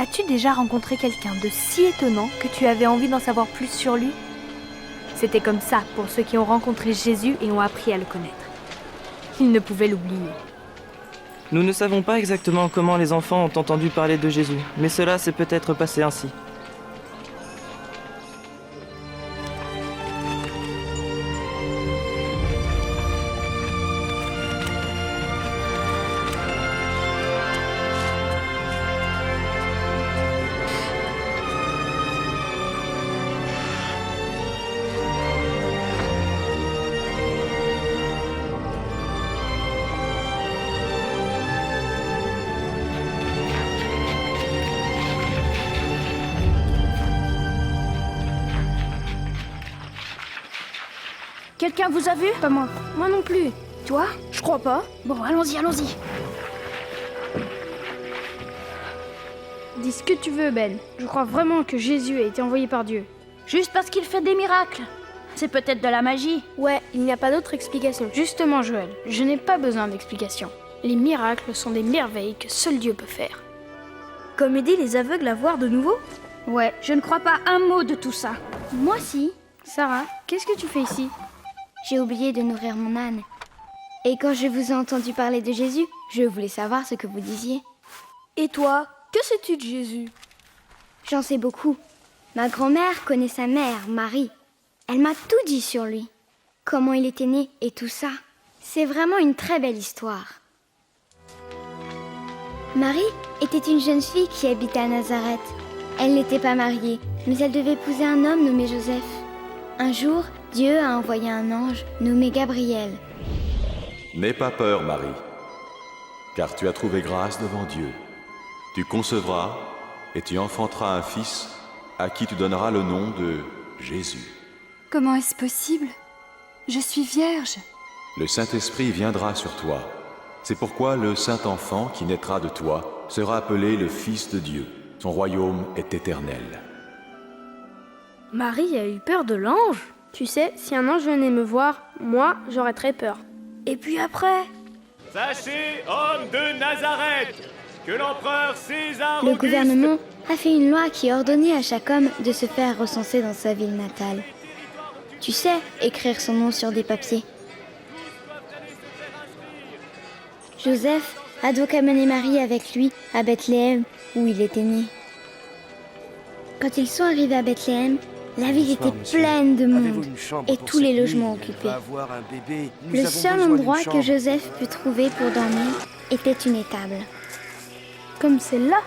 As-tu déjà rencontré quelqu'un de si étonnant que tu avais envie d'en savoir plus sur lui? C'était comme ça pour ceux qui ont rencontré Jésus et ont appris à le connaître. Ils ne pouvaient l'oublier. Nous ne savons pas exactement comment les enfants ont entendu parler de Jésus, mais cela s'est peut-être passé ainsi. Quelqu'un vous a vu? Pas moi. Moi non plus. Toi? Je crois pas. Bon, allons-y, allons-y. Dis ce que tu veux, Ben. Je crois vraiment que Jésus a été envoyé par Dieu. Juste parce qu'il fait des miracles. C'est peut-être de la magie. Ouais, il n'y a pas d'autre explication. Justement, Joël, je n'ai pas besoin d'explication. Les miracles sont des merveilles que seul Dieu peut faire. Comme aider les aveugles à voir de nouveau? Ouais, je ne crois pas un mot de tout ça. Moi si. Sarah, qu'est-ce que tu fais ici? J'ai oublié de nourrir mon âne. Et quand je vous ai entendu parler de Jésus, je voulais savoir ce que vous disiez. Et toi, que sais-tu de Jésus? J'en sais beaucoup. Ma grand-mère connaît sa mère, Marie. Elle m'a tout dit sur lui. Comment il était né et tout ça. C'est vraiment une très belle histoire. Marie était une jeune fille qui habitait à Nazareth. Elle n'était pas mariée, mais elle devait épouser un homme nommé Joseph. Un jour, Dieu a envoyé un ange nommé Gabriel. N'aie pas peur, Marie, car tu as trouvé grâce devant Dieu. Tu concevras et tu enfanteras un fils à qui tu donneras le nom de Jésus. Comment est-ce possible? Je suis vierge. Le Saint-Esprit viendra sur toi. C'est pourquoi le Saint-Enfant qui naîtra de toi sera appelé le Fils de Dieu. Son royaume est éternel. Marie a eu peur de l'ange? Tu sais, si un ange venait me voir, moi, j'aurais très peur. Et puis après? Sachez, homme de Nazareth, que l'empereur César Le Auguste... gouvernement a fait une loi qui ordonnait à chaque homme de se faire recenser dans sa ville natale. Tu sais, écrire son nom sur des papiers. Joseph a donc amené Marie avec lui à Bethléem, où il était né. Quand ils sont arrivés à Bethléem, la ville était pleine de monde et tous les logements occupés. Le seul endroit que Joseph put trouver pour dormir était une étable. Comme celle-là?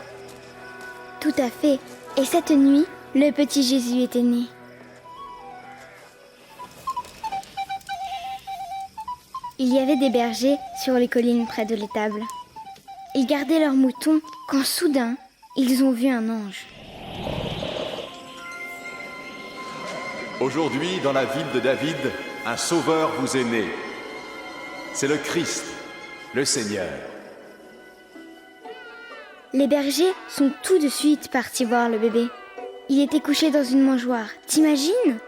Tout à fait. Et cette nuit, le petit Jésus était né. Il y avait des bergers sur les collines près de l'étable. Ils gardaient leurs moutons quand soudain, ils ont vu un ange. Aujourd'hui, dans la ville de David, un sauveur vous est né. C'est le Christ, le Seigneur. Les bergers sont tout de suite partis voir le bébé. Il était couché dans une mangeoire, t'imagines?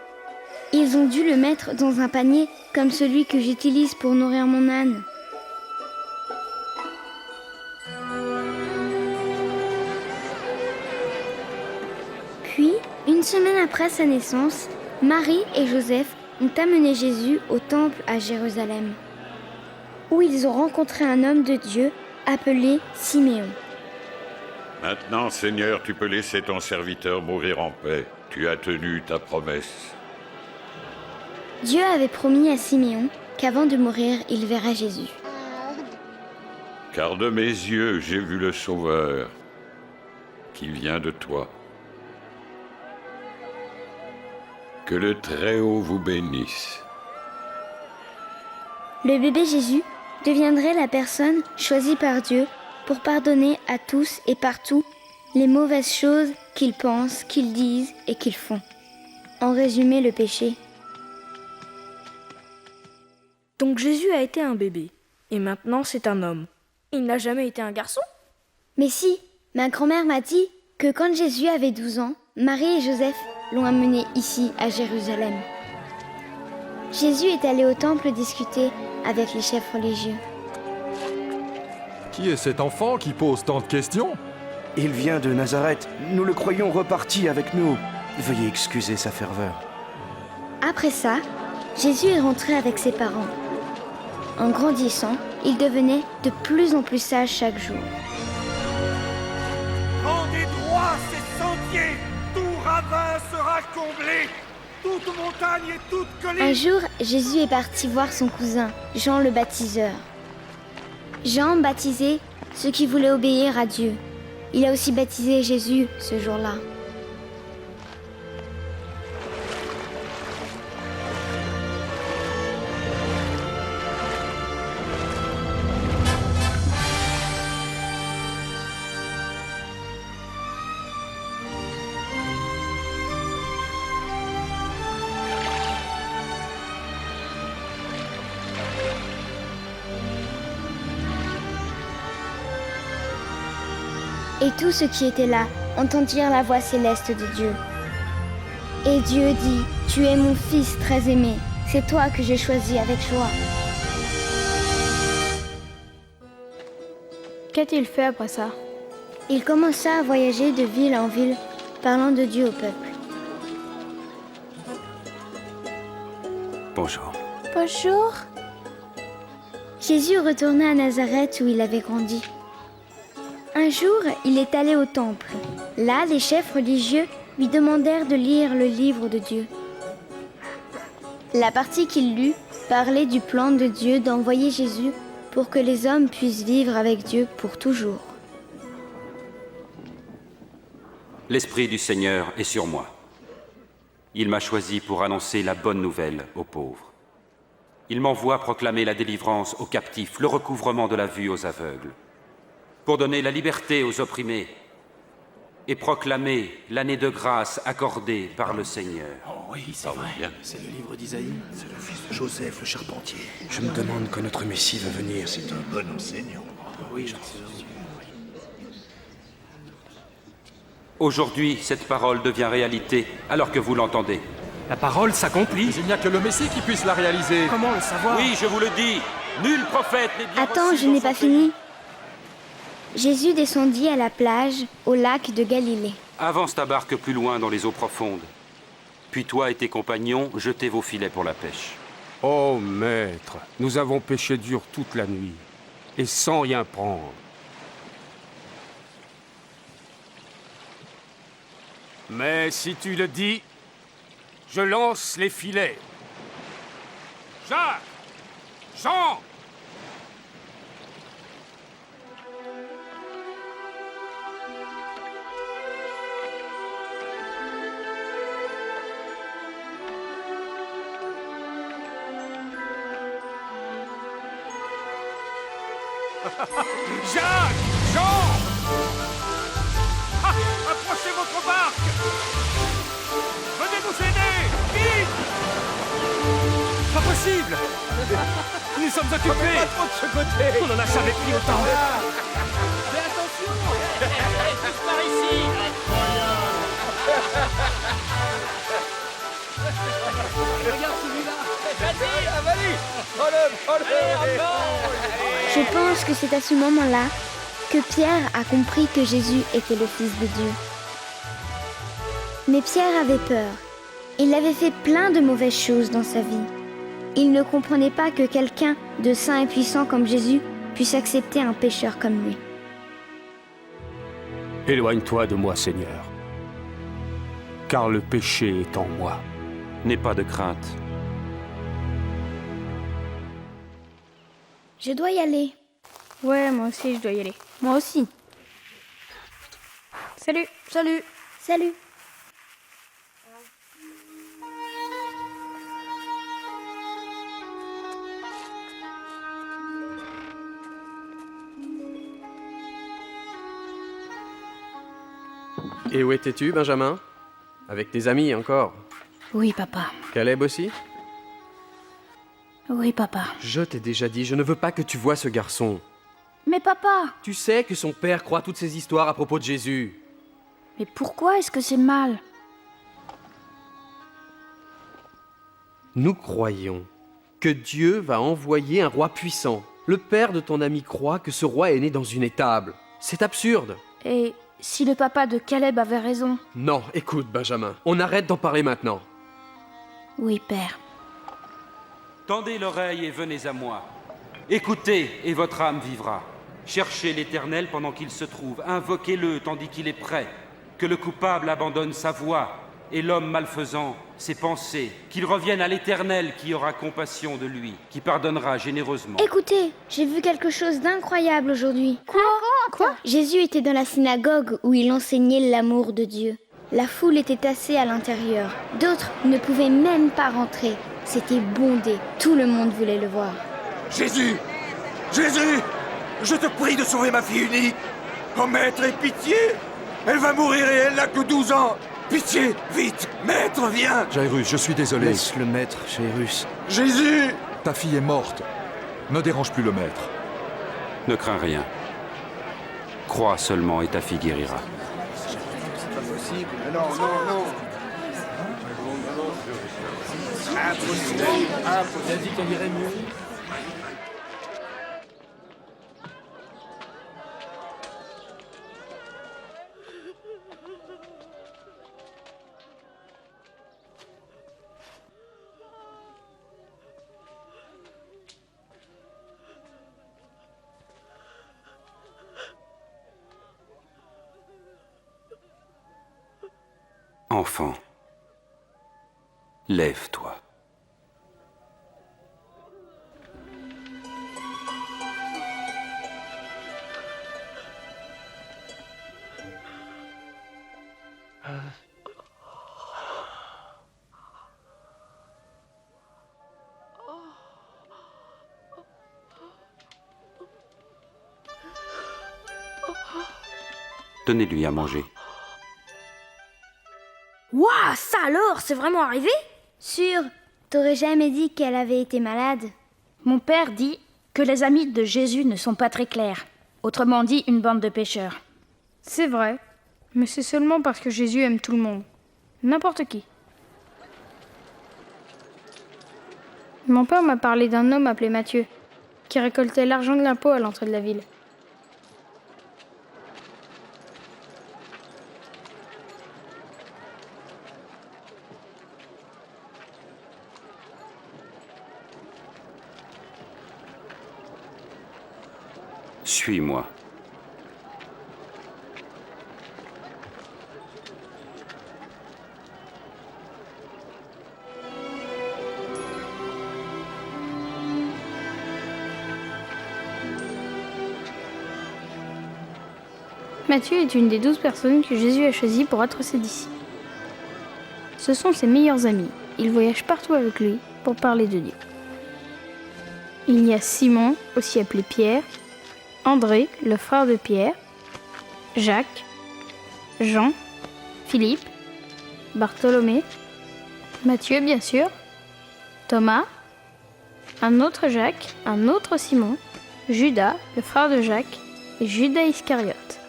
Ils ont dû le mettre dans un panier comme celui que j'utilise pour nourrir mon âne. Puis, une semaine après sa naissance, Marie et Joseph ont amené Jésus au temple à Jérusalem, où ils ont rencontré un homme de Dieu appelé Siméon. Maintenant, Seigneur, tu peux laisser ton serviteur mourir en paix. Tu as tenu ta promesse. Dieu avait promis à Siméon qu'avant de mourir, il verrait Jésus. Car de mes yeux, j'ai vu le Sauveur qui vient de toi. Que le Très-Haut vous bénisse. Le bébé Jésus deviendrait la personne choisie par Dieu pour pardonner à tous et partout les mauvaises choses qu'ils pensent, qu'ils disent et qu'ils font. En résumé, le péché. Donc Jésus a été un bébé, et maintenant c'est un homme. Il n'a jamais été un garçon? Mais si, ma grand-mère m'a dit que quand Jésus avait 12 ans, Marie et Joseph l'ont amené ici, à Jérusalem. Jésus est allé au temple discuter avec les chefs religieux. Qui est cet enfant qui pose tant de questions? Il vient de Nazareth. Nous le croyons reparti avec nous. Veuillez excuser sa ferveur. Après ça, Jésus est rentré avec ses parents. En grandissant, il devenait de plus en plus sage chaque jour. Rendez droit ces sentiers, tout ravin sera comblé, toute montagne et toute colline. Un jour, Jésus est parti voir son cousin, Jean le baptiseur. Jean baptisait ceux qui voulaient obéir à Dieu. Il a aussi baptisé Jésus ce jour-là. Et tous ceux qui étaient là entendirent la voix céleste de Dieu. Et Dieu dit, « Tu es mon Fils très aimé, c'est toi que j'ai choisi avec joie. » Qu'a-t-il fait après ça? Il commença à voyager de ville en ville, parlant de Dieu au peuple. Bonjour. Bonjour. Jésus retourna à Nazareth où il avait grandi. Un jour, il est allé au temple. Là, les chefs religieux lui demandèrent de lire le livre de Dieu. La partie qu'il lut parlait du plan de Dieu d'envoyer Jésus pour que les hommes puissent vivre avec Dieu pour toujours. L'Esprit du Seigneur est sur moi. Il m'a choisi pour annoncer la bonne nouvelle aux pauvres. Il m'envoie proclamer la délivrance aux captifs, le recouvrement de la vue aux aveugles, pour donner la liberté aux opprimés et proclamer l'année de grâce accordée par le Seigneur. Oh oui, c'est vrai. C'est le livre d'Isaïe. C'est le fils de Joseph, le charpentier. Je me demande quand notre Messie va venir. C'est un bon enseignant. Oui, j'en sais. Aujourd'hui, cette parole devient réalité alors que vous l'entendez. La parole s'accomplit. Mais il n'y a que le Messie qui puisse la réaliser. Comment le savoir? Oui, je vous le dis, nul prophète n'est bien Attends, reçu je dans n'ai son pas pays. fini. Jésus descendit à la plage, au lac de Galilée. Avance ta barque plus loin dans les eaux profondes. Puis toi et tes compagnons, jetez vos filets pour la pêche. Oh maître, nous avons pêché dur toute la nuit, et sans rien prendre. Mais si tu le dis, je lance les filets. Jacques! Jean! Jacques! Jean! Ah, approchez votre barque! Venez nous aider! Vite! Pas possible! Nous sommes occupés! Pas trop de ce côté! On n'en a jamais pris autant! Fais attention! Tous par ici! Regarde celui-là! Vas-y! Je pense que c'est à ce moment-là que Pierre a compris que Jésus était le Fils de Dieu. Mais Pierre avait peur. Il avait fait plein de mauvaises choses dans sa vie. Il ne comprenait pas que quelqu'un de saint et puissant comme Jésus puisse accepter un pécheur comme lui. Éloigne-toi de moi, Seigneur, car le péché est en moi. N'aie pas de crainte. Je dois y aller. Ouais, moi aussi, je dois y aller. Moi aussi. Salut. Salut. Salut. Et où étais-tu, Benjamin? Avec tes amis encore? Oui, papa. Caleb aussi? Oui, papa. Je t'ai déjà dit, je ne veux pas que tu vois ce garçon. Mais papa! Tu sais que son père croit toutes ces histoires à propos de Jésus. Mais pourquoi est-ce que c'est mal? Nous croyons que Dieu va envoyer un roi puissant. Le père de ton ami croit que ce roi est né dans une étable. C'est absurde. Et si le papa de Caleb avait raison. Non, écoute, Benjamin, on arrête d'en parler maintenant. Oui, père. Tendez l'oreille et venez à moi. Écoutez, et votre âme vivra. Cherchez l'Éternel pendant qu'il se trouve. Invoquez-le tandis qu'il est prêt. Que le coupable abandonne sa voie, et l'homme malfaisant ses pensées. Qu'il revienne à l'Éternel qui aura compassion de lui, qui pardonnera généreusement. Écoutez, j'ai vu quelque chose d'incroyable aujourd'hui. Quoi? Jésus était dans la synagogue où il enseignait l'amour de Dieu. La foule était tassée à l'intérieur. D'autres ne pouvaient même pas rentrer. C'était bondé. Tout le monde voulait le voir. Jésus! Jésus! Je te prie de sauver ma fille unique! Oh maître, aie pitié! Elle va mourir et elle n'a que 12 ans! Pitié! Vite! Maître, viens! Jairus, je suis désolé. Laisse le maître, Jairus. Jésus! Ta fille est morte. Ne dérange plus le maître. Ne crains rien. Crois seulement et ta fille guérira. C'est pas possible. Non. Impossible. Il a dit qu'elle irait mieux. Enfant, lève-toi. Donnez-lui à manger. Waouh, ça alors, c'est vraiment arrivé? Sûr, t'aurais jamais dit qu'elle avait été malade. Mon père dit que les amis de Jésus ne sont pas très clairs. Autrement dit, une bande de pêcheurs. C'est vrai, mais c'est seulement parce que Jésus aime tout le monde. N'importe qui. Mon père m'a parlé d'un homme appelé Matthieu, qui récoltait l'argent de l'impôt à l'entrée de la ville. Suis-moi. Matthieu est une des 12 personnes que Jésus a choisies pour être ses disciples. Ce sont ses meilleurs amis. Ils voyagent partout avec lui pour parler de Dieu. Il y a Simon, aussi appelé Pierre, André, le frère de Pierre, Jacques, Jean, Philippe, Bartholomé, Matthieu bien sûr, Thomas, un autre Jacques, un autre Simon, Judas, le frère de Jacques, et Judas Iscariote.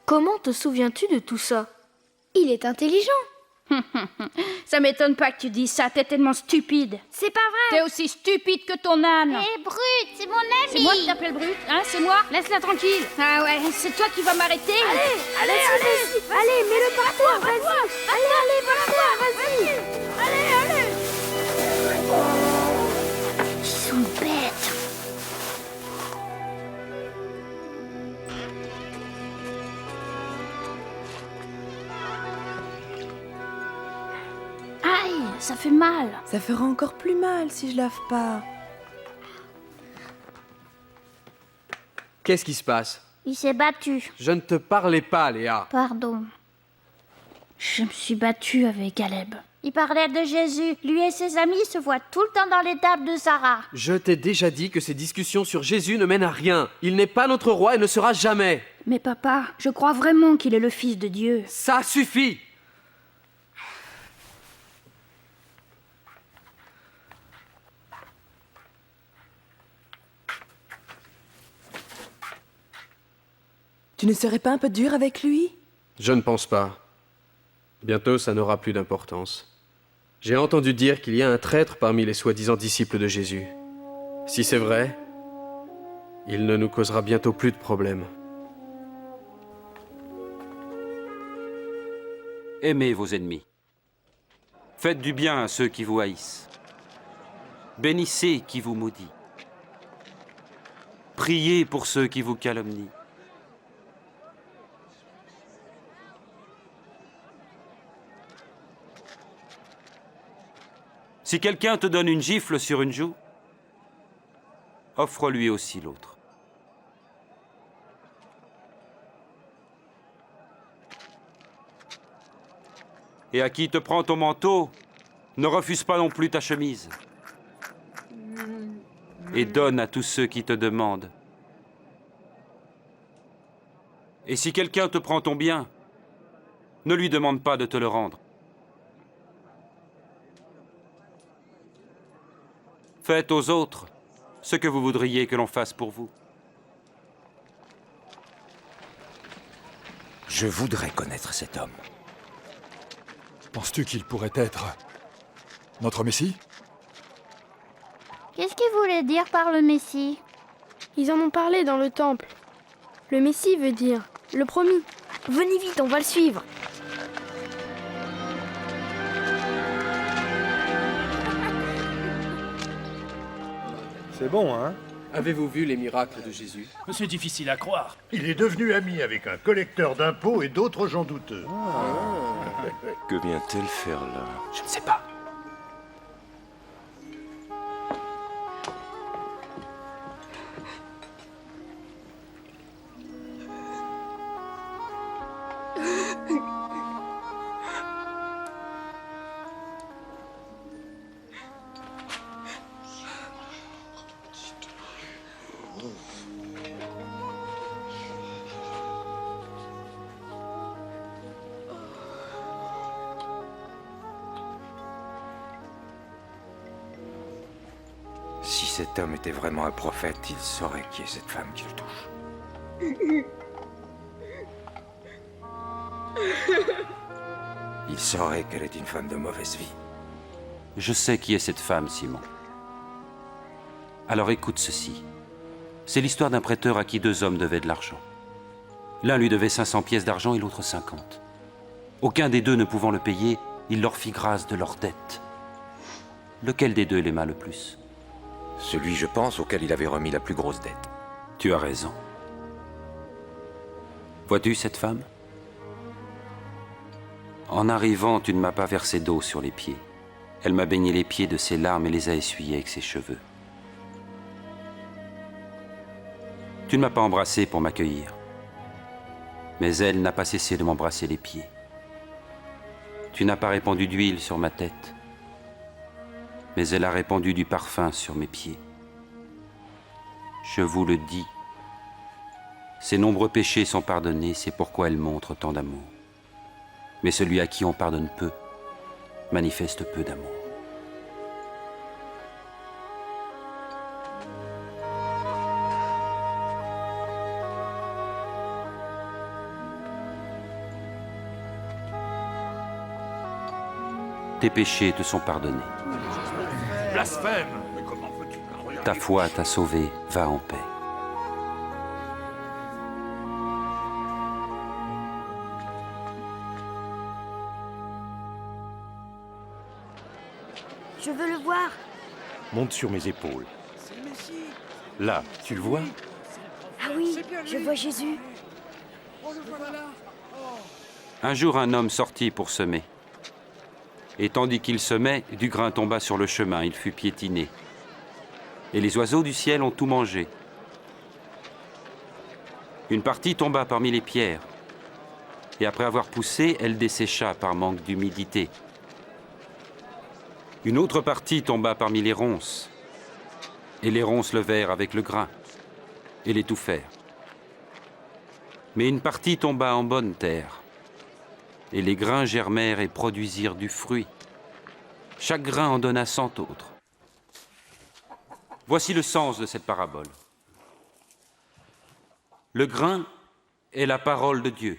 Comment te souviens-tu de tout ça? Il est intelligent. Ça m'étonne pas que tu dises ça, t'es tellement stupide. C'est pas vrai. T'es aussi stupide que ton âne. Hé, Brut, c'est mon ami. C'est moi qui t'appelle Brut, hein, c'est moi. Laisse-la tranquille. Ah ouais, c'est toi qui vas m'arrêter. Allez, mets-le par terre, vas-y. Allez, par terre, vas-y. Allez. Ils sont bêtes. Aïe, ça fait mal. Ça fera encore plus mal si je lave pas. Qu'est-ce qui se passe? Il s'est battu. Je ne te parlais pas, Léa. Pardon. Je me suis battue avec Caleb. Il parlait de Jésus. Lui et ses amis se voient tout le temps dans les tables de Sarah. Je t'ai déjà dit que ces discussions sur Jésus ne mènent à rien. Il n'est pas notre roi et ne sera jamais. Mais papa, je crois vraiment qu'il est le fils de Dieu. Ça suffit! Tu ne serais pas un peu dur avec lui? Je ne pense pas. Bientôt, ça n'aura plus d'importance. J'ai entendu dire qu'il y a un traître parmi les soi-disant disciples de Jésus. Si c'est vrai, il ne nous causera bientôt plus de problèmes. Aimez vos ennemis. Faites du bien à ceux qui vous haïssent. Bénissez qui vous maudit. Priez pour ceux qui vous calomnient. Si quelqu'un te donne une gifle sur une joue, offre-lui aussi l'autre. Et à qui te prend ton manteau, ne refuse pas non plus ta chemise. Et donne à tous ceux qui te demandent. Et si quelqu'un te prend ton bien, ne lui demande pas de te le rendre. Faites aux autres ce que vous voudriez que l'on fasse pour vous. Je voudrais connaître cet homme. Penses-tu qu'il pourrait être notre Messie? Qu'est-ce qu'il voulait dire par le Messie? Ils en ont parlé dans le temple. Le Messie veut dire le promis. Venez vite, on va le suivre. C'est bon, hein? Avez-vous vu les miracles de Jésus? C'est difficile à croire. Il est devenu ami avec un collecteur d'impôts et d'autres gens douteux. Que vient-elle faire là? Je ne sais pas. Si cet homme était vraiment un prophète, il saurait qui est cette femme qui le touche. Il saurait qu'elle est une femme de mauvaise vie. Je sais qui est cette femme, Simon. Alors écoute ceci. C'est l'histoire d'un prêteur à qui 2 hommes devaient de l'argent. L'un lui devait 500 pièces d'argent et l'autre 50. Aucun des 2 ne pouvant le payer, il leur fit grâce de leur dette. Lequel des 2 l'aima le plus? Celui, je pense, auquel il avait remis la plus grosse dette. Tu as raison. Vois-tu cette femme? En arrivant, tu ne m'as pas versé d'eau sur les pieds. Elle m'a baigné les pieds de ses larmes et les a essuyés avec ses cheveux. Tu ne m'as pas embrassé pour m'accueillir. Mais elle n'a pas cessé de m'embrasser les pieds. Tu n'as pas répandu d'huile sur ma tête. Mais elle a répandu du parfum sur mes pieds. Je vous le dis, ses nombreux péchés sont pardonnés, c'est pourquoi elle montre tant d'amour. Mais celui à qui on pardonne peu, manifeste peu d'amour. Tes péchés te sont pardonnés. Blasphème! Ta foi t'a sauvé, va en paix. Je veux le voir. Monte sur mes épaules. Là, tu le vois? Ah oui, je vois Jésus. Un jour, un homme sortit pour semer. Et tandis qu'il semait, du grain tomba sur le chemin, il fut piétiné. Et les oiseaux du ciel ont tout mangé. Une partie tomba parmi les pierres. Et après avoir poussé, elle dessécha par manque d'humidité. Une autre partie tomba parmi les ronces. Et les ronces levèrent avec le grain et l'étouffèrent. Mais une partie tomba en bonne terre. Et les grains germèrent et produisirent du fruit. Chaque grain en donna 100 autres. Voici le sens de cette parabole. Le grain est la parole de Dieu.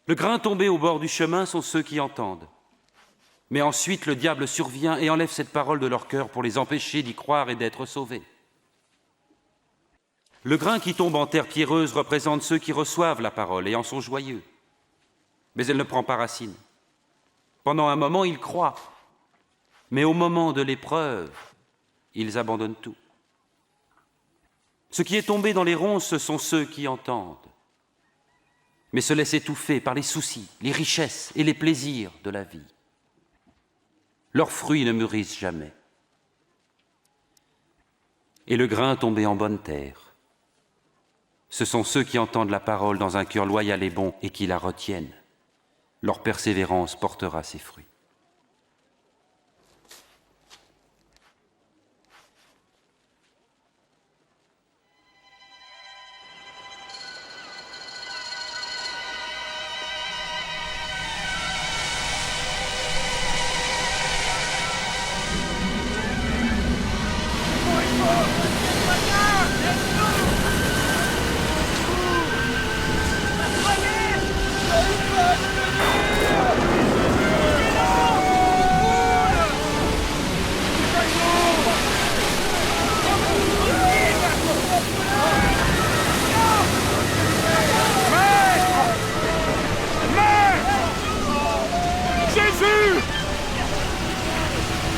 Le grain tombé au bord du chemin sont ceux qui entendent. Mais ensuite le diable survient et enlève cette parole de leur cœur pour les empêcher d'y croire et d'être sauvés. Le grain qui tombe en terre pierreuse représente ceux qui reçoivent la parole et en sont joyeux. Mais elle ne prend pas racine. Pendant un moment, ils croient. Mais au moment de l'épreuve, ils abandonnent tout. Ce qui est tombé dans les ronces, ce sont ceux qui entendent, mais se laissent étouffer par les soucis, les richesses et les plaisirs de la vie. Leurs fruits ne mûrissent jamais. Et le grain tombé en bonne terre, ce sont ceux qui entendent la parole dans un cœur loyal et bon et qui la retiennent. Leur persévérance portera ses fruits.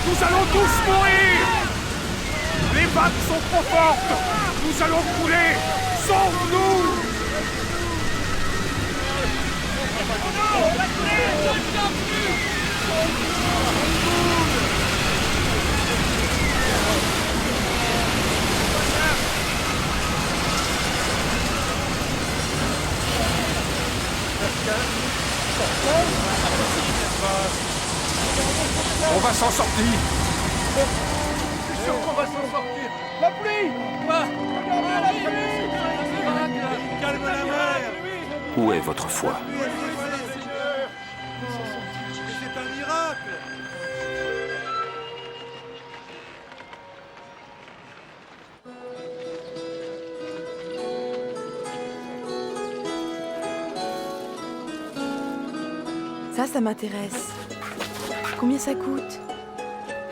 Nous allons tous mourir! Les vagues sont trop fortes! Nous allons couler! Sauve-nous! On va s'en sortir. Je suis sûr qu'on va s'en sortir. La pluie! Quoi? Calme la mer! Où est votre foi? C'est un miracle! Ça m'intéresse. Combien ça coûte?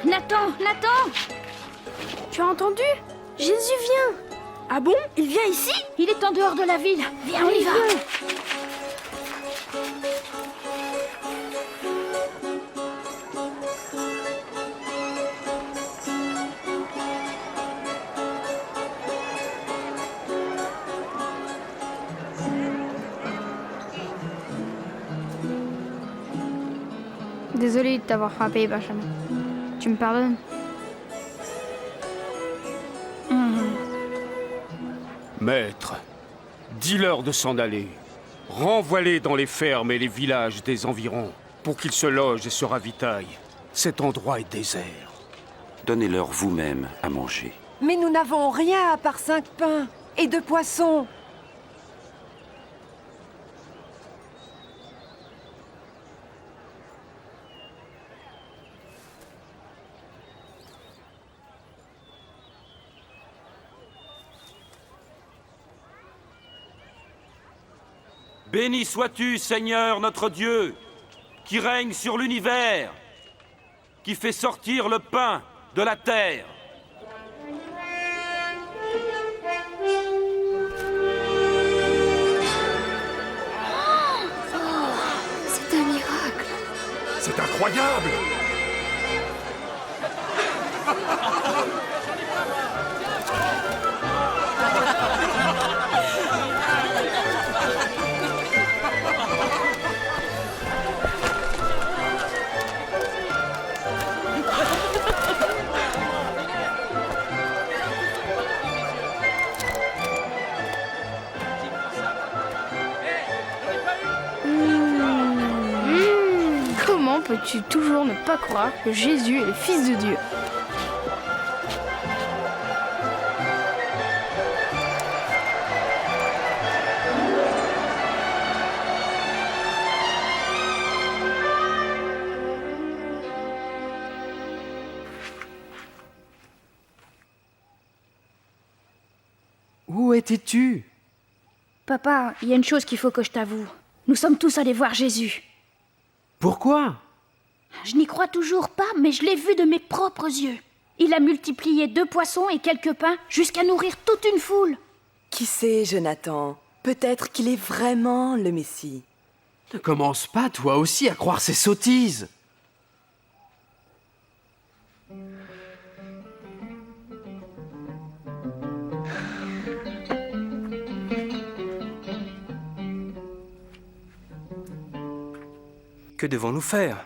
Nathan! Nathan! Tu as entendu? Jésus vient! Ah bon? Il vient ici? Il est en dehors de la ville. Viens, on y va! Désolé de t'avoir frappé, Benjamin. Tu me pardonnes? Maître, dis-leur de s'en aller. Renvoie-les dans les fermes et les villages des environs pour qu'ils se logent et se ravitaillent. Cet endroit est désert. Donnez-leur vous-même à manger. Mais nous n'avons rien à part 5 pains et 2 poissons. Béni sois-tu, Seigneur notre Dieu, qui règne sur l'univers, qui fait sortir le pain de la terre. C'est un miracle. C'est incroyable! Comment peux-tu toujours ne pas croire que Jésus est le Fils de Dieu? Où étais-tu? Papa, il y a une chose qu'il faut que je t'avoue. Nous sommes tous allés voir Jésus. Pourquoi? Je n'y crois toujours pas, mais je l'ai vu de mes propres yeux. Il a multiplié 2 poissons et quelques pains jusqu'à nourrir toute une foule. Qui sait, Jonathan? Peut-être qu'il est vraiment le Messie. Ne commence pas, toi aussi, à croire ces sottises. Que devons-nous faire?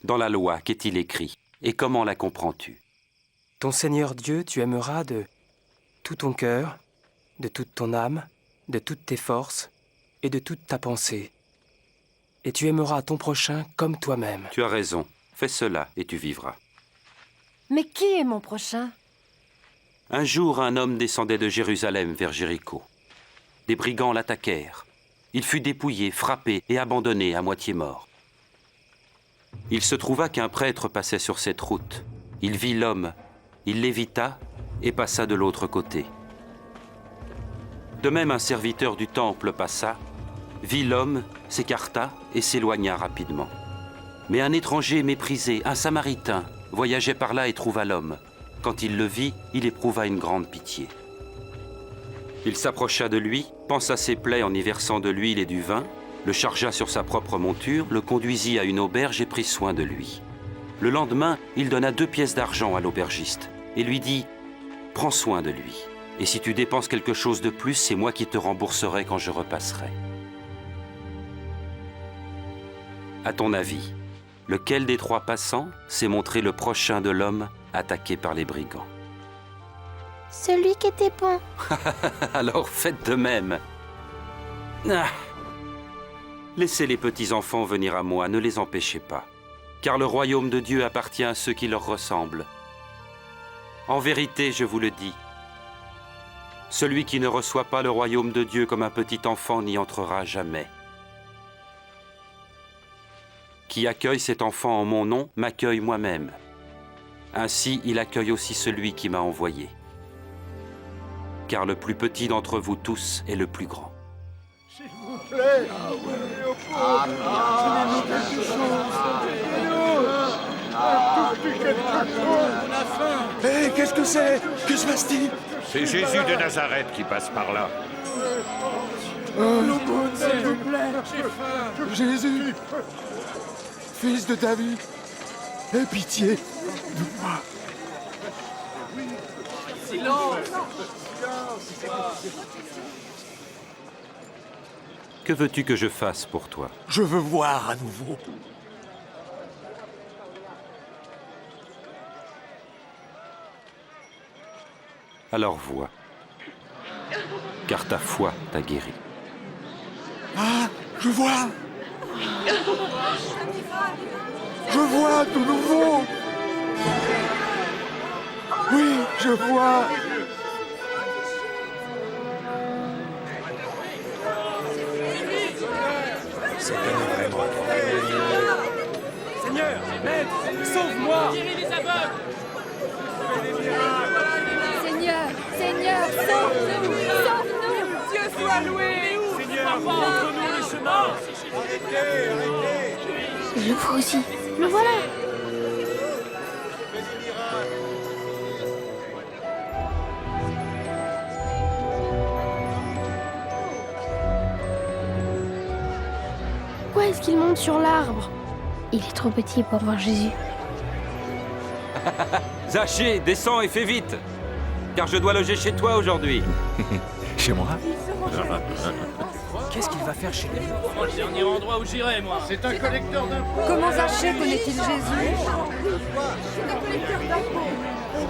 Dans la loi, qu'est-il écrit? Et comment la comprends-tu? Ton Seigneur Dieu, tu aimeras de tout ton cœur, de toute ton âme, de toutes tes forces et de toute ta pensée. Et tu aimeras ton prochain comme toi-même. Tu as raison. Fais cela et tu vivras. Mais qui est mon prochain? Un jour, un homme descendait de Jérusalem vers Jéricho. Des brigands l'attaquèrent. Il fut dépouillé, frappé et abandonné à moitié mort. Il se trouva qu'un prêtre passait sur cette route. Il vit l'homme, il l'évita et passa de l'autre côté. De même, un serviteur du temple passa, vit l'homme, s'écarta et s'éloigna rapidement. Mais un étranger méprisé, un Samaritain, voyageait par là et trouva l'homme. Quand il le vit, il éprouva une grande pitié. Il s'approcha de lui, pansa ses plaies en y versant de l'huile et du vin, le chargea sur sa propre monture, le conduisit à une auberge et prit soin de lui. Le lendemain, il donna 2 pièces d'argent à l'aubergiste et lui dit « Prends soin de lui, et si tu dépenses quelque chose de plus, c'est moi qui te rembourserai quand je repasserai. » À ton avis, lequel des 3 passants s'est montré le prochain de l'homme attaqué par les brigands? Celui qui était bon. Alors faites de même. Ah. Laissez les petits-enfants venir à moi, ne les empêchez pas, car le royaume de Dieu appartient à ceux qui leur ressemblent. En vérité, je vous le dis, celui qui ne reçoit pas le royaume de Dieu comme un petit enfant n'y entrera jamais. Qui accueille cet enfant en mon nom m'accueille moi-même. Ainsi, il accueille aussi celui qui m'a envoyé. Car le plus petit d'entre vous tous est le plus grand. S'il vous plaît. Hé, qu'est-ce que c'est? Que se passe-t-il? C'est Jésus de Nazareth qui passe par là. L'aumône, s'il vous plaît. Jésus, fils de David, aie pitié de moi. Silence. Que veux-tu que je fasse pour toi? Je veux voir à nouveau. Alors vois, car ta foi t'a guéri. Ah, je vois. Je vois de nouveau. Oui, je vois. C'est vraiment. Seigneur, Maître, sauve-moi! Guéris les aveugles! Seigneur, Seigneur, sauve-nous! Sauve-nous! Dieu soit loué! Seigneur, montre-nous le chemin! Je le vois aussi. Le voilà. Pourquoi est-ce qu'il monte sur l'arbre? Il est trop petit pour voir Jésus. Zachée, descends et fais vite, car je dois loger chez toi aujourd'hui. Chez moi? Qu'est-ce qu'il va faire chez lui? Le dernier endroit où j'irai, moi. C'est un collecteur d'impôts. Comment Zachée connaît-il Jésus?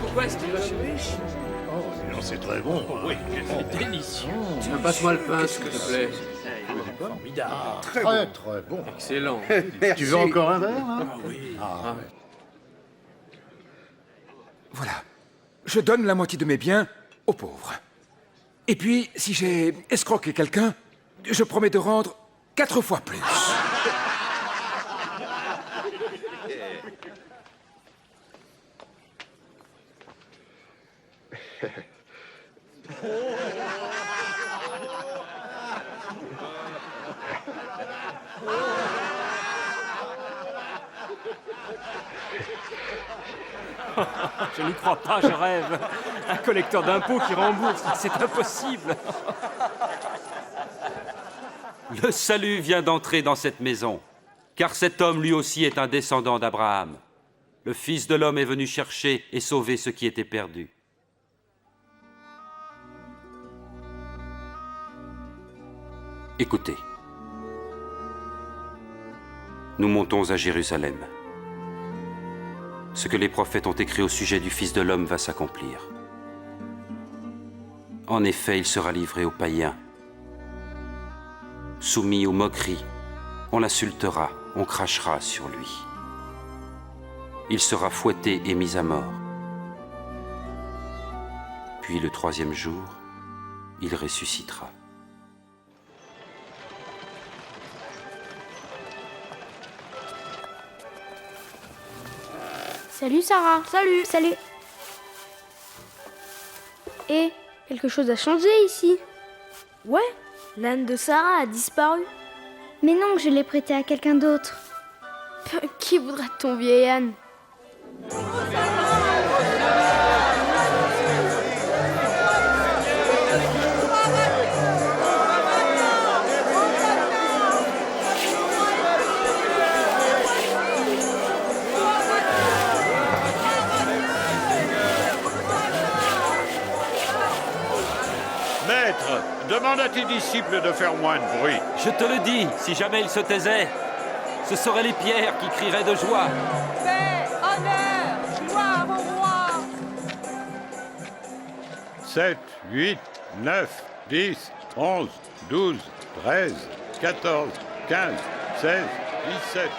Pourquoi est-ce qu'il va chez lui? Non, c'est très bon. Oui, c'est délicieux. Passe-moi le pain, s'il te plaît. Formidable. Très bon. Excellent. Tu veux encore un verre, hein? Ah oui. Ah. Voilà. Je donne la moitié de mes biens aux pauvres. Et puis, si j'ai escroqué quelqu'un, je promets de rendre 4 fois plus. Je n'y crois pas, je rêve. Un collecteur d'impôts qui rembourse, c'est impossible. Le salut vient d'entrer dans cette maison, car cet homme lui aussi est un descendant d'Abraham. Le Fils de l'homme est venu chercher et sauver ce qui était perdu. Écoutez. Nous montons à Jérusalem. Ce que les prophètes ont écrit au sujet du Fils de l'homme va s'accomplir. En effet, il sera livré aux païens, soumis aux moqueries, on l'insultera, on crachera sur lui. Il sera fouetté et mis à mort. Puis le troisième jour, il ressuscitera. Salut Sarah. Salut. Et quelque chose a changé ici. Ouais, l'âne de Sarah a disparu. Mais non, je l'ai prêté à quelqu'un d'autre. Qui voudra de ton vieil âne? Maître, demande à tes disciples de faire moins de bruit. Je te le dis, si jamais ils se taisaient, ce seraient les pierres qui crieraient de joie. Paix, honneur, gloire à mon roi. 7, 8, 9, 10, 11, 12, 13, 14, 15, 16, 17,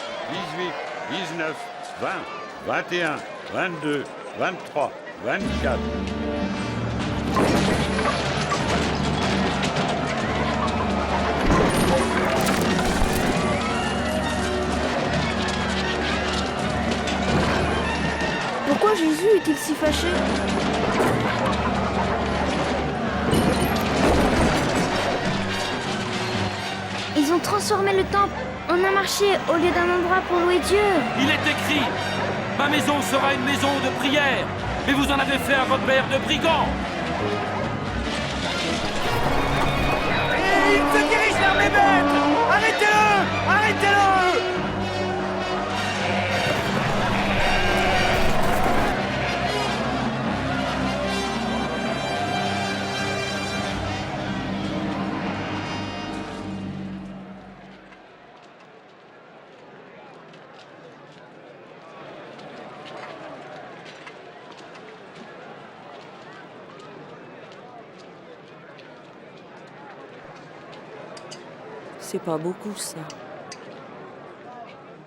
18, 19, 20, 21, 22, 23, 24. Pourquoi Jésus est-il si fâché? Ils ont transformé le temple en un marché au lieu d'un endroit pour louer Dieu. Il est écrit, ma maison sera une maison de prière, mais vous en avez fait un repère de brigands. Et il se dirige vers mes maîtres. Arrêtez-le! Arrêtez-le! C'est pas beaucoup, ça.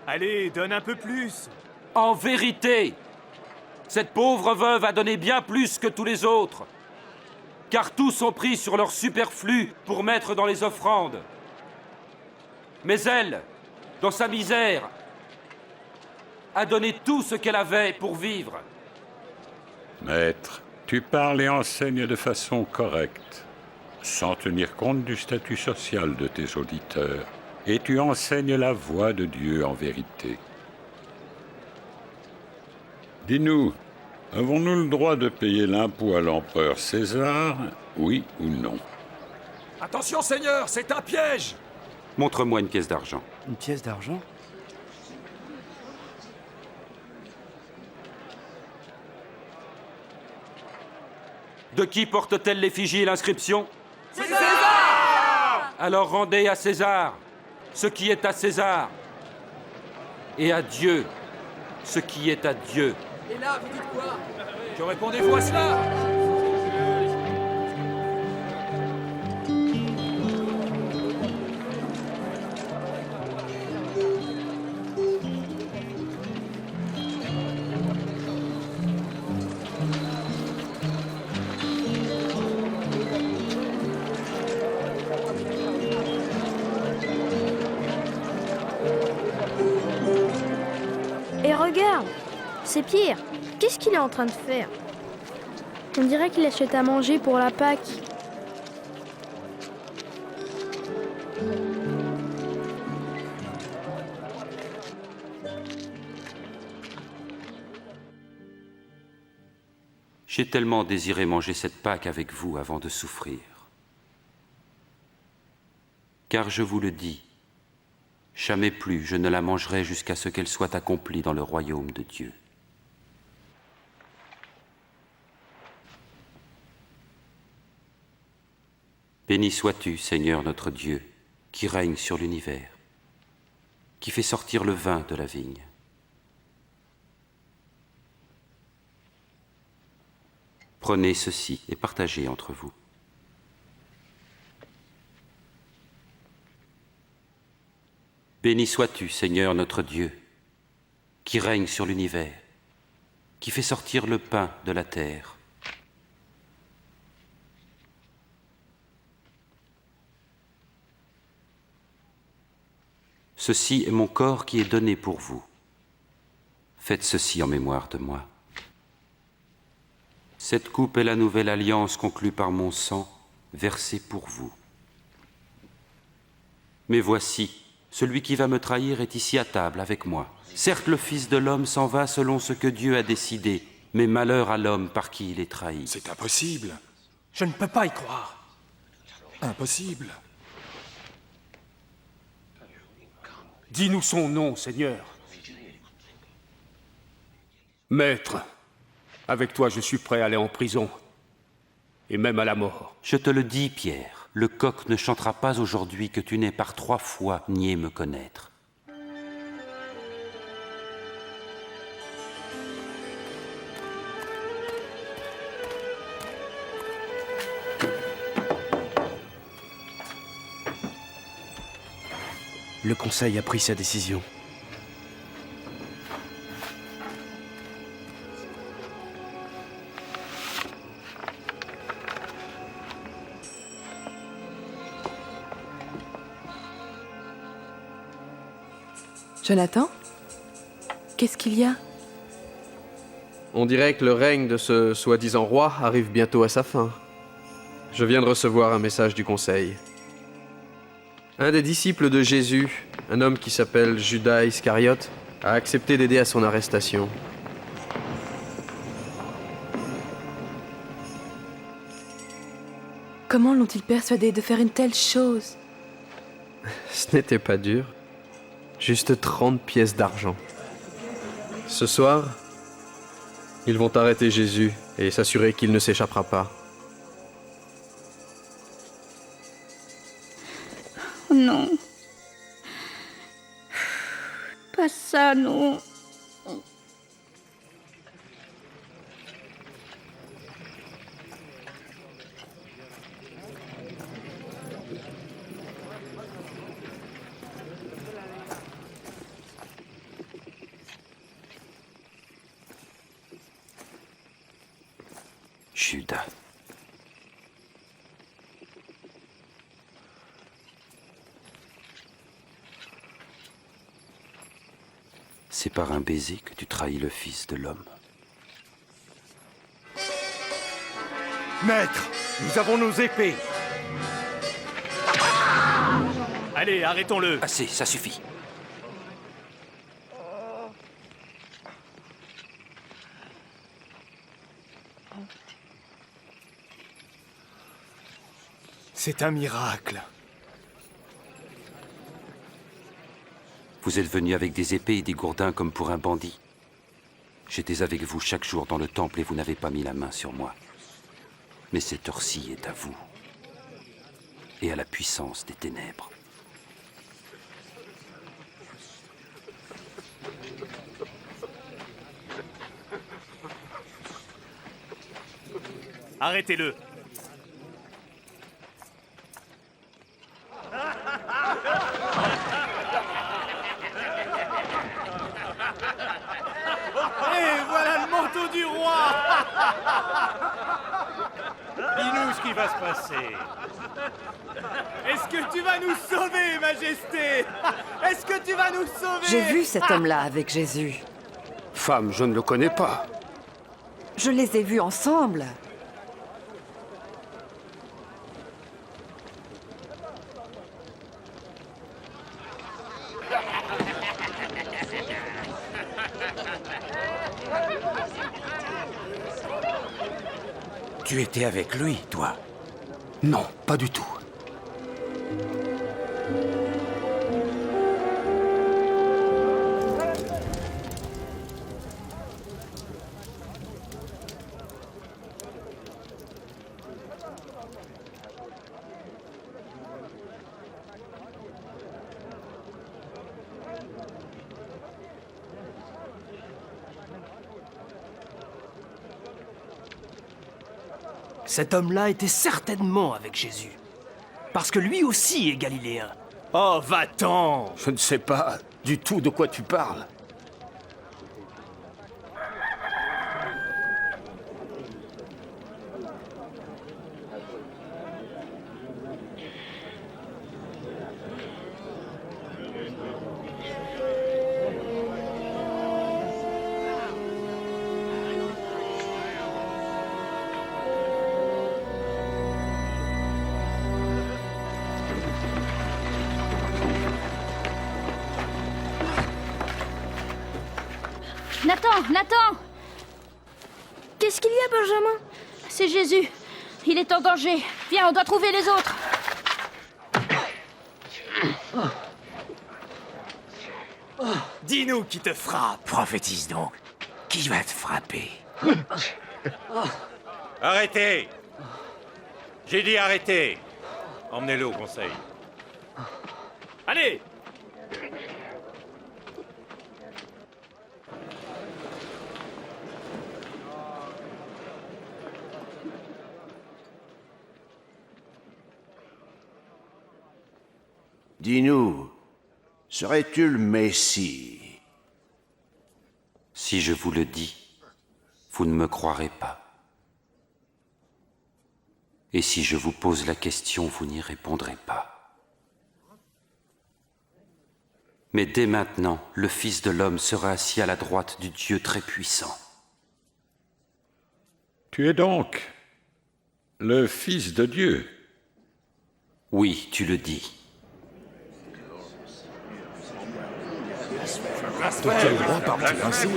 Allez, donne un peu plus. En vérité, cette pauvre veuve a donné bien plus que tous les autres, car tous ont pris sur leur superflu pour mettre dans les offrandes. Mais elle, dans sa misère, a donné tout ce qu'elle avait pour vivre. Maître, tu parles et enseignes de façon correcte, sans tenir compte du statut social de tes auditeurs, et tu enseignes la voie de Dieu en vérité. Dis-nous, avons-nous le droit de payer l'impôt à l'empereur César, oui ou non? Attention, Seigneur, c'est un piège! Montre-moi une pièce d'argent. Une pièce d'argent? De qui porte-t-elle l'effigie et l'inscription? César! Alors rendez à César ce qui est à César, et à Dieu ce qui est à Dieu. Et là, vous dites quoi? Que répondez-vous à cela? Et regarde, c'est Pierre. Qu'est-ce qu'il est en train de faire? On dirait qu'il achète à manger pour la Pâque. J'ai tellement désiré manger cette Pâque avec vous avant de souffrir. Car je vous le dis, jamais plus je ne la mangerai jusqu'à ce qu'elle soit accomplie dans le royaume de Dieu. Béni sois-tu, Seigneur notre Dieu, qui règne sur l'univers, qui fait sortir le vin de la vigne. Prenez ceci et partagez entre vous. Béni sois-tu, Seigneur notre Dieu, qui règne sur l'univers, qui fait sortir le pain de la terre. Ceci est mon corps qui est donné pour vous. Faites ceci en mémoire de moi. Cette coupe est la nouvelle alliance conclue par mon sang, versée pour vous. Mais voici, celui qui va me trahir est ici à table avec moi. Certes, le Fils de l'homme s'en va selon ce que Dieu a décidé, mais malheur à l'homme par qui il est trahi. C'est impossible. Je ne peux pas y croire. Impossible. Dis-nous son nom, Seigneur. Maître, avec toi je suis prêt à aller en prison, et même à la mort. Je te le dis, Pierre, le coq ne chantera pas aujourd'hui que tu n'aies par 3 fois nié me connaître. Le Conseil a pris sa décision. Jonathan? Qu'est-ce qu'il y a? On dirait que le règne de ce soi-disant roi arrive bientôt à sa fin. Je viens de recevoir un message du Conseil. Un des disciples de Jésus, un homme qui s'appelle Judas Iscariote, a accepté d'aider à son arrestation. Comment l'ont-ils persuadé de faire une telle chose? Ce n'était pas dur. Juste 30 pièces d'argent. Ce soir, ils vont arrêter Jésus et s'assurer qu'il ne s'échappera pas. Oh non. Pas ça, non. Judas. C'est par un baiser que tu trahis le Fils de l'homme. Maître, nous avons nos épées. Allez, arrêtons-le. Assez, ça suffit. C'est un miracle. Vous êtes venus avec des épées et des gourdins comme pour un bandit. J'étais avec vous chaque jour dans le temple et vous n'avez pas mis la main sur moi. Mais cette heure-ci est à vous et à la puissance des ténèbres. Arrêtez-le. Et voilà le manteau du roi. Dis-nous ce qui va se passer. Est-ce que tu vas nous sauver, Majesté? Est-ce que tu vas nous sauver? J'ai vu cet homme-là avec Jésus. Femme, je ne le connais pas. Je les ai vus ensemble. Tu étais avec lui, toi? Non, pas du tout. Cet homme-là était certainement avec Jésus. Parce que lui aussi est galiléen. Oh, va-t'en! Je ne sais pas du tout de quoi tu parles. Nathan! Qu'est-ce qu'il y a, Benjamin? C'est Jésus. Il est en danger. Viens, on doit trouver les autres. Dis-nous qui te frappe. Prophétise donc. Qui va te frapper? Arrêtez! J'ai dit arrêtez! Emmenez-le au conseil. Allez! Dis-nous, serais-tu le Messie? Si je vous le dis, vous ne me croirez pas. Et si je vous pose la question, vous n'y répondrez pas. Mais dès maintenant, le Fils de l'homme sera assis à la droite du Dieu très-puissant. Tu es donc le Fils de Dieu? Oui, tu le dis. De quel droit parles-tu ainsi?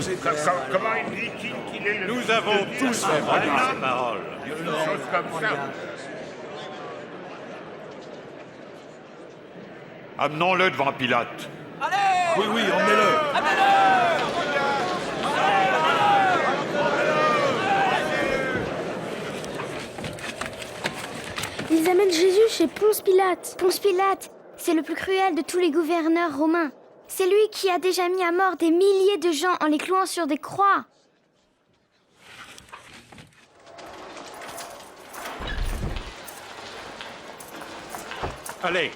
Comment il dit qu'il est le... Nous avons tous fait vrai de sa parole. Une chose comme ça. Amenons-le devant Pilate. Oui, oui, emmenez-le. Ils amènent Jésus chez Ponce Pilate. Ponce Pilate, c'est le plus cruel de tous les gouverneurs romains. C'est lui qui a déjà mis à mort des milliers de gens en les clouant sur des croix. Allez!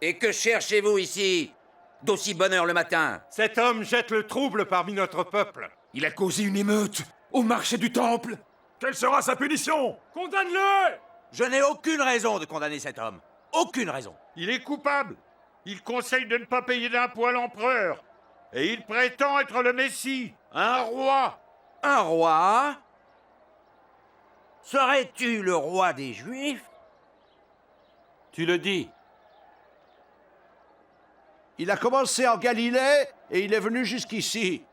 Et que cherchez-vous ici, d'aussi bonne heure le matin? Cet homme jette le trouble parmi notre peuple. Il a causé une émeute au marché du temple. Quelle sera sa punition? Condamne-le! Je n'ai aucune raison de condamner cet homme. Aucune raison. Il est coupable. Il conseille de ne pas payer d'impôts à l'empereur. Et il prétend être le Messie, un roi. Un roi? Serais-tu le roi des Juifs? Tu le dis. Il a commencé en Galilée et il est venu jusqu'ici.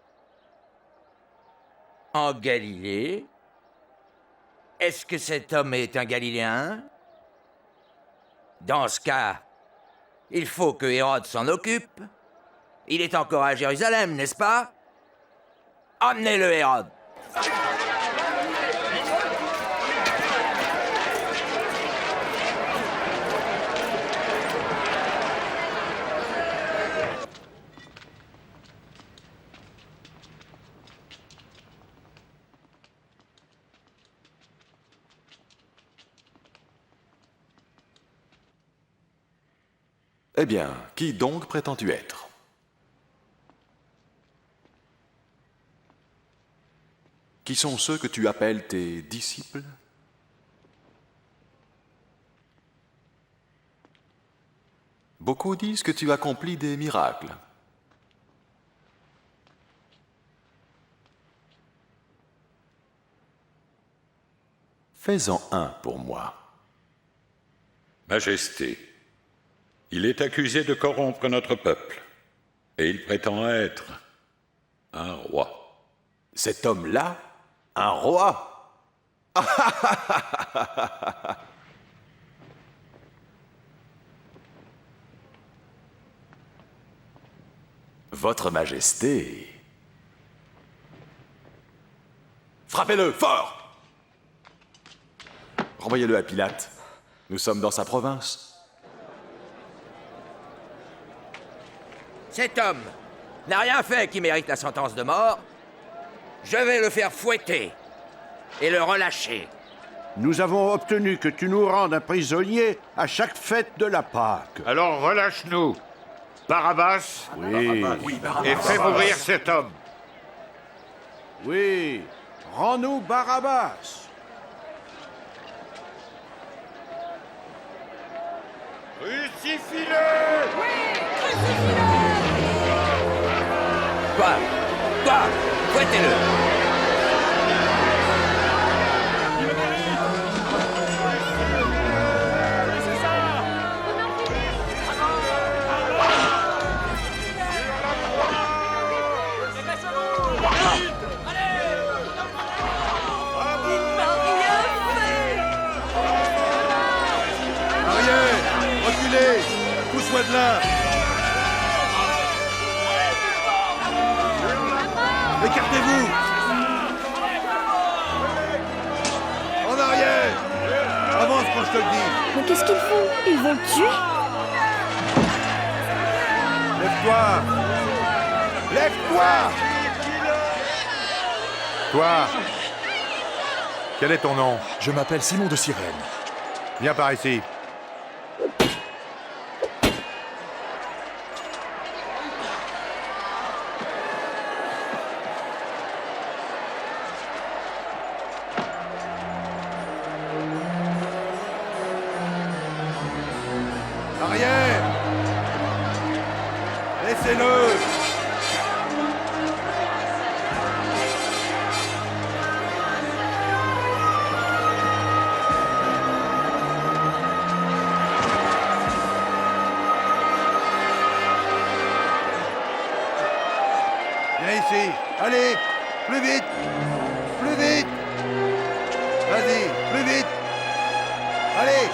En Galilée? Est-ce que cet homme est un Galiléen? Dans ce cas, il faut que Hérode s'en occupe. Il est encore à Jérusalem, n'est-ce pas? Emmenez-le, Hérode. Eh bien, qui donc prétends-tu être? Qui sont ceux que tu appelles tes disciples? Beaucoup disent que tu accomplis des miracles. Fais-en un pour moi. Majesté, il est accusé de corrompre notre peuple, et il prétend être un roi. Cet homme-là, un roi? Votre Majesté... Frappez-le, fort! Renvoyez-le à Pilate. Nous sommes dans sa province. Cet homme n'a rien fait qui mérite la sentence de mort. Je vais le faire fouetter et le relâcher. Nous avons obtenu que tu nous rendes un prisonnier à chaque fête de la Pâque. Alors relâche-nous. Barabbas. Oui. Et fais mourir cet homme. Oui. Rends-nous Barabbas. Crucifie-le! Oui, crucifie-le! Toi, fouettez-le! Pousse-moi de là! Écartez-vous! En arrière! Avance quand je te le dis! Mais qu'est-ce qu'ils font? Ils vont le tuer? Lève-toi! Lève-toi! Toi, quel est ton nom? Je m'appelle Simon de Cyrène. Viens par ici. Arrière! Laissez-le! Viens ici! Allez! Plus vite! Plus vite! Vas-y! Plus vite! Allez!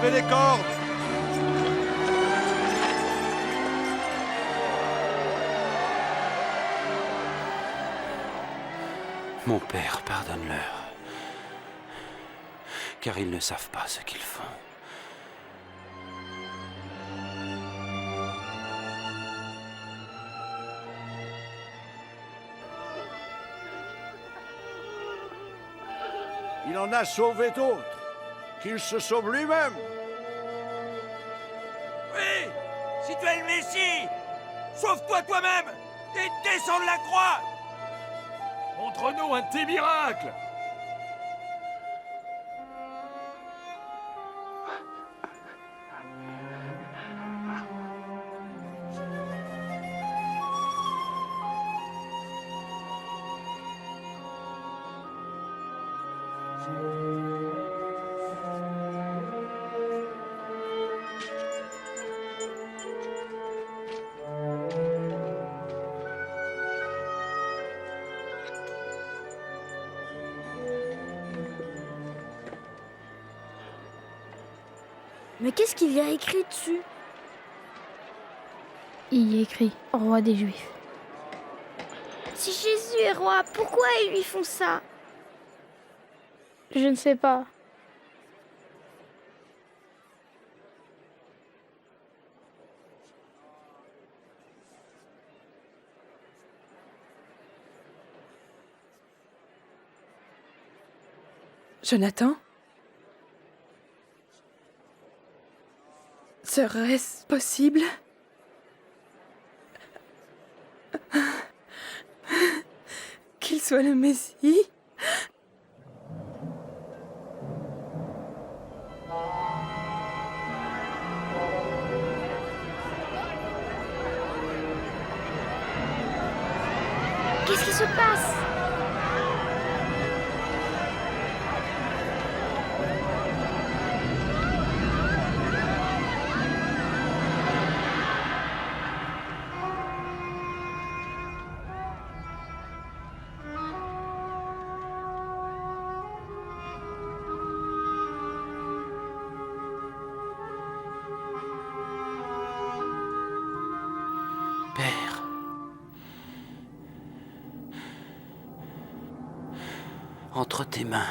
Enlevez les cordes! Mon Père, pardonne-leur, car ils ne savent pas ce qu'ils font. Il en a sauvé d'autres. Qu'il se sauve lui-même. Oui! Si tu es le Messie, sauve-toi toi-même et descends de la croix! Montre-nous un de tes miracles! Mais qu'est-ce qu'il y a écrit dessus? Il y a écrit « Roi des Juifs ». Si Jésus est roi, pourquoi ils lui font ça? Je ne sais pas. Jonathan? Serait-ce possible? Qu'il soit le Messie? Qu'est-ce qui se passe? Père, entre tes mains,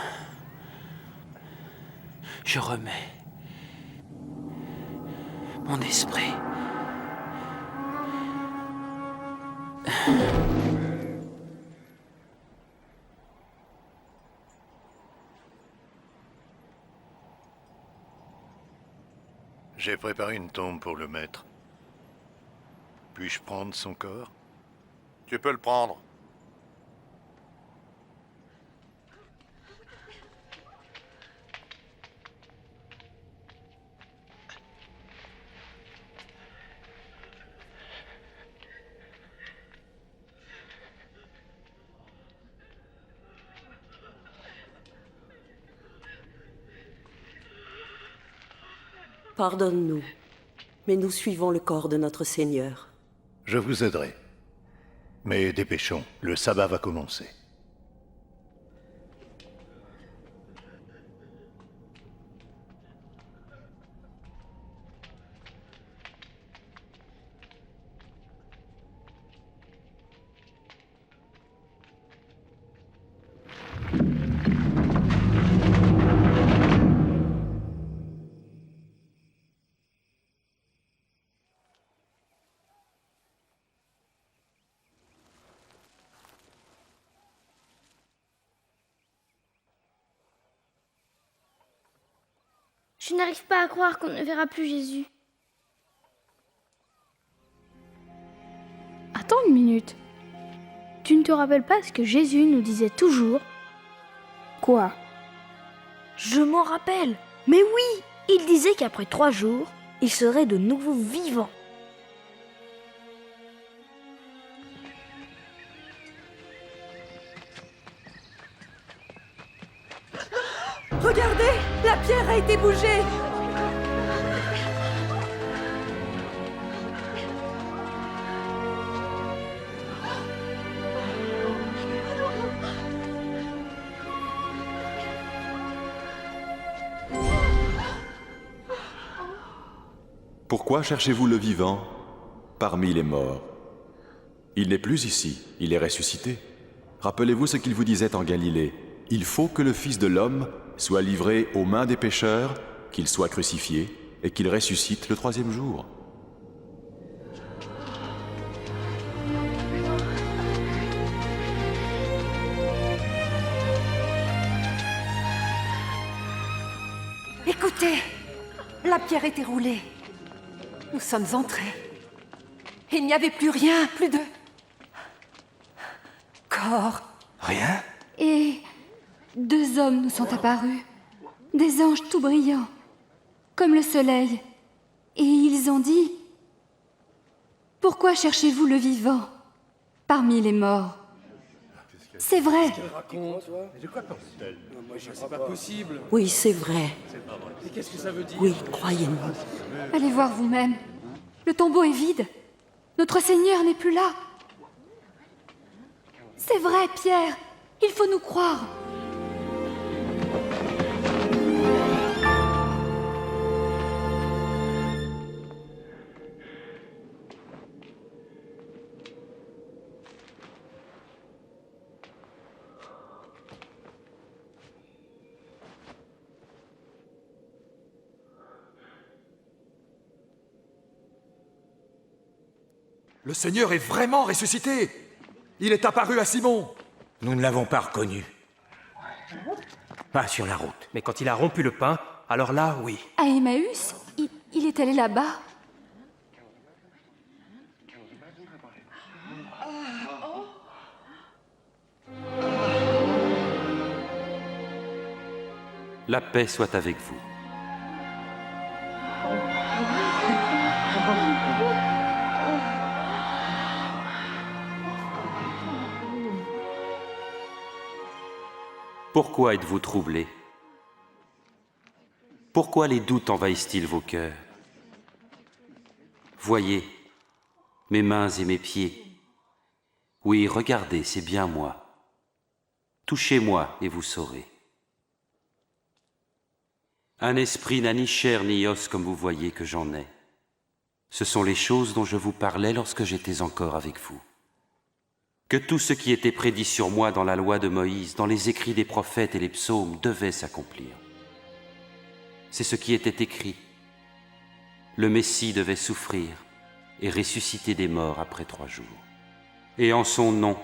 je remets mon esprit. J'ai préparé une tombe pour le maître. Puis-je prendre son corps? Tu peux le prendre. Pardonne-nous, mais nous suivons le corps de notre Seigneur. Je vous aiderai. Mais dépêchons, le sabbat va commencer. Je n'arrive pas à croire qu'on ne verra plus Jésus. Attends une minute. Tu ne te rappelles pas ce que Jésus nous disait toujours? Quoi? Je m'en rappelle. Mais oui, il disait qu'après 3 jours, il serait de nouveau vivant. Regardez, la pierre a été bougée. Pourquoi cherchez-vous le vivant parmi les morts? Il n'est plus ici, il est ressuscité. Rappelez-vous ce qu'il vous disait en Galilée. Il faut que le Fils de l'homme soit livré aux mains des pécheurs, qu'il soit crucifié et qu'il ressuscite le 3e jour. Écoutez, la pierre était roulée. Nous sommes entrés. Il n'y avait plus rien, plus de corps. Rien? Et 2 hommes nous sont apparus, des anges tout brillants, comme le soleil. Et ils ont dit: « Pourquoi cherchez-vous le vivant parmi les morts ? C'est vrai. C'est pas possible. Oui, c'est vrai. Et qu'est-ce que ça veut dire? Oui, croyez-nous. Allez voir vous-même. Le tombeau est vide. Notre Seigneur n'est plus là. C'est vrai, Pierre. Il faut nous croire. Le Seigneur est vraiment ressuscité. Il est apparu à Simon. Nous ne l'avons pas reconnu. Pas sur la route. Mais quand il a rompu le pain, alors là, oui. À Emmaüs, il est allé là-bas. La paix soit avec vous. Pourquoi êtes-vous troublés? Pourquoi les doutes envahissent-ils vos cœurs? Voyez, mes mains et mes pieds. Oui, regardez, c'est bien moi. Touchez-moi et vous saurez. Un esprit n'a ni chair ni os comme vous voyez que j'en ai. Ce sont les choses dont je vous parlais lorsque j'étais encore avec vous. Que tout ce qui était prédit sur moi dans la loi de Moïse, dans les écrits des prophètes et les psaumes, devait s'accomplir. C'est ce qui était écrit. Le Messie devait souffrir et ressusciter des morts après 3 jours. Et en son nom,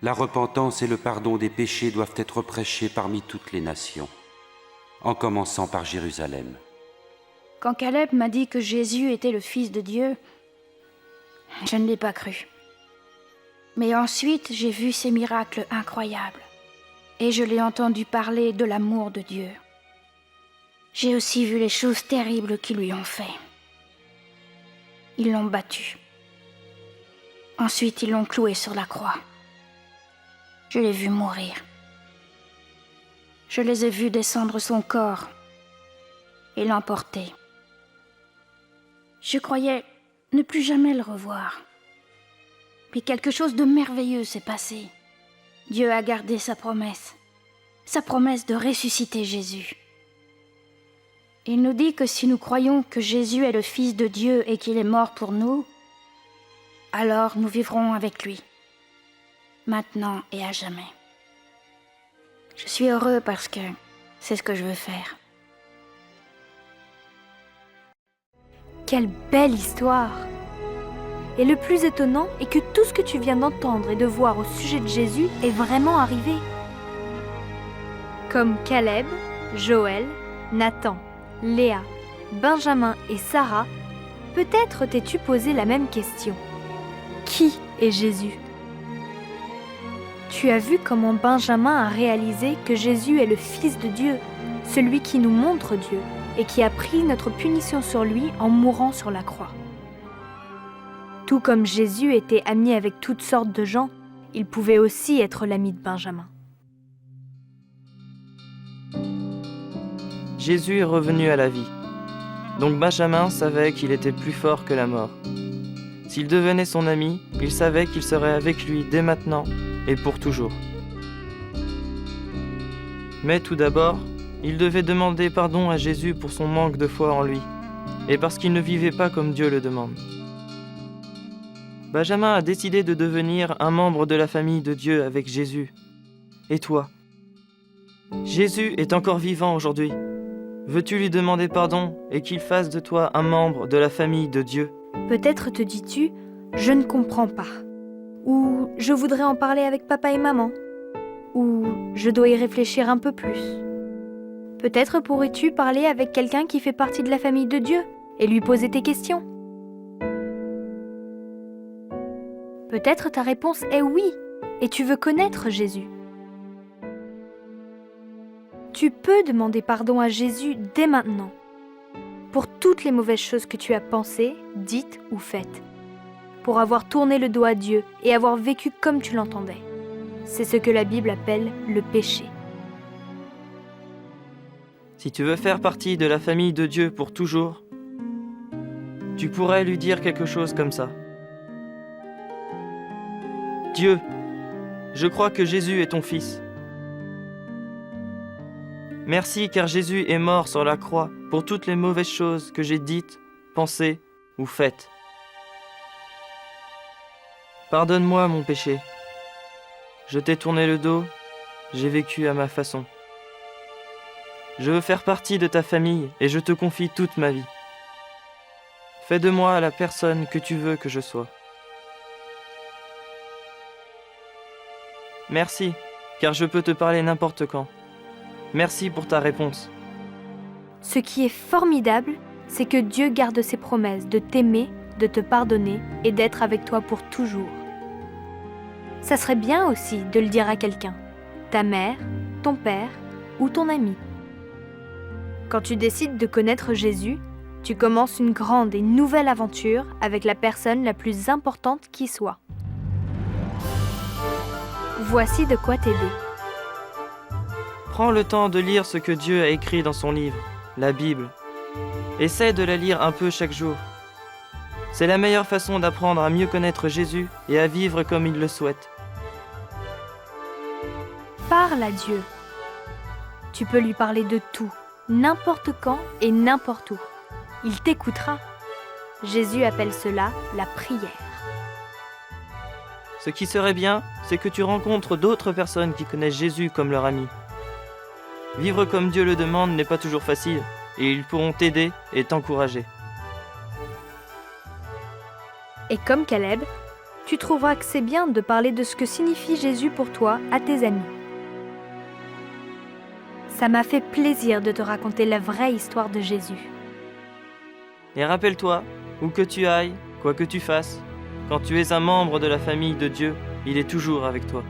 la repentance et le pardon des péchés doivent être prêchés parmi toutes les nations, en commençant par Jérusalem. Quand Caleb m'a dit que Jésus était le Fils de Dieu, je ne l'ai pas cru. Mais ensuite, j'ai vu ces miracles incroyables et je l'ai entendu parler de l'amour de Dieu. J'ai aussi vu les choses terribles qu'ils lui ont fait. Ils l'ont battu. Ensuite, ils l'ont cloué sur la croix. Je l'ai vu mourir. Je les ai vus descendre son corps et l'emporter. Je croyais ne plus jamais le revoir. Mais quelque chose de merveilleux s'est passé. Dieu a gardé sa promesse de ressusciter Jésus. Il nous dit que si nous croyons que Jésus est le Fils de Dieu et qu'il est mort pour nous, alors nous vivrons avec lui, maintenant et à jamais. Je suis heureux parce que c'est ce que je veux faire. Quelle belle histoire! Et le plus étonnant est que tout ce que tu viens d'entendre et de voir au sujet de Jésus est vraiment arrivé. Comme Caleb, Joël, Nathan, Léa, Benjamin et Sarah, peut-être t'es-tu posé la même question. Qui est Jésus? Tu as vu comment Benjamin a réalisé que Jésus est le Fils de Dieu, celui qui nous montre Dieu et qui a pris notre punition sur lui en mourant sur la croix. Tout comme Jésus était ami avec toutes sortes de gens, il pouvait aussi être l'ami de Benjamin. Jésus est revenu à la vie. Donc Benjamin savait qu'il était plus fort que la mort. S'il devenait son ami, il savait qu'il serait avec lui dès maintenant et pour toujours. Mais tout d'abord, il devait demander pardon à Jésus pour son manque de foi en lui, et parce qu'il ne vivait pas comme Dieu le demande. Benjamin a décidé de devenir un membre de la famille de Dieu avec Jésus. Et toi? Jésus est encore vivant aujourd'hui. Veux-tu lui demander pardon et qu'il fasse de toi un membre de la famille de Dieu? Peut-être te dis-tu, je ne comprends pas. Ou je voudrais en parler avec papa et maman. Ou je dois y réfléchir un peu plus. Peut-être pourrais-tu parler avec quelqu'un qui fait partie de la famille de Dieu et lui poser tes questions. Peut-être ta réponse est oui, et tu veux connaître Jésus. Tu peux demander pardon à Jésus dès maintenant, pour toutes les mauvaises choses que tu as pensées, dites ou faites, pour avoir tourné le dos à Dieu et avoir vécu comme tu l'entendais. C'est ce que la Bible appelle le péché. Si tu veux faire partie de la famille de Dieu pour toujours, tu pourrais lui dire quelque chose comme ça. Dieu, je crois que Jésus est ton Fils. Merci car Jésus est mort sur la croix pour toutes les mauvaises choses que j'ai dites, pensées ou faites. Pardonne-moi mon péché. Je t'ai tourné le dos, j'ai vécu à ma façon. Je veux faire partie de ta famille et je te confie toute ma vie. Fais de moi la personne que tu veux que je sois. Merci, car je peux te parler n'importe quand. Merci pour ta réponse. Ce qui est formidable, c'est que Dieu garde ses promesses de t'aimer, de te pardonner et d'être avec toi pour toujours. Ça serait bien aussi de le dire à quelqu'un, ta mère, ton père ou ton ami. Quand tu décides de connaître Jésus, tu commences une grande et nouvelle aventure avec la personne la plus importante qui soit. Voici de quoi t'aider. Prends le temps de lire ce que Dieu a écrit dans son livre, la Bible. Essaie de la lire un peu chaque jour. C'est la meilleure façon d'apprendre à mieux connaître Jésus et à vivre comme il le souhaite. Parle à Dieu. Tu peux lui parler de tout, n'importe quand et n'importe où. Il t'écoutera. Jésus appelle cela la prière. Ce qui serait bien, c'est que tu rencontres d'autres personnes qui connaissent Jésus comme leur ami. Vivre comme Dieu le demande n'est pas toujours facile, et ils pourront t'aider et t'encourager. Et comme Caleb, tu trouveras que c'est bien de parler de ce que signifie Jésus pour toi à tes amis. Ça m'a fait plaisir de te raconter la vraie histoire de Jésus. Et rappelle-toi, où que tu ailles, quoi que tu fasses, quand tu es un membre de la famille de Dieu, il est toujours avec toi.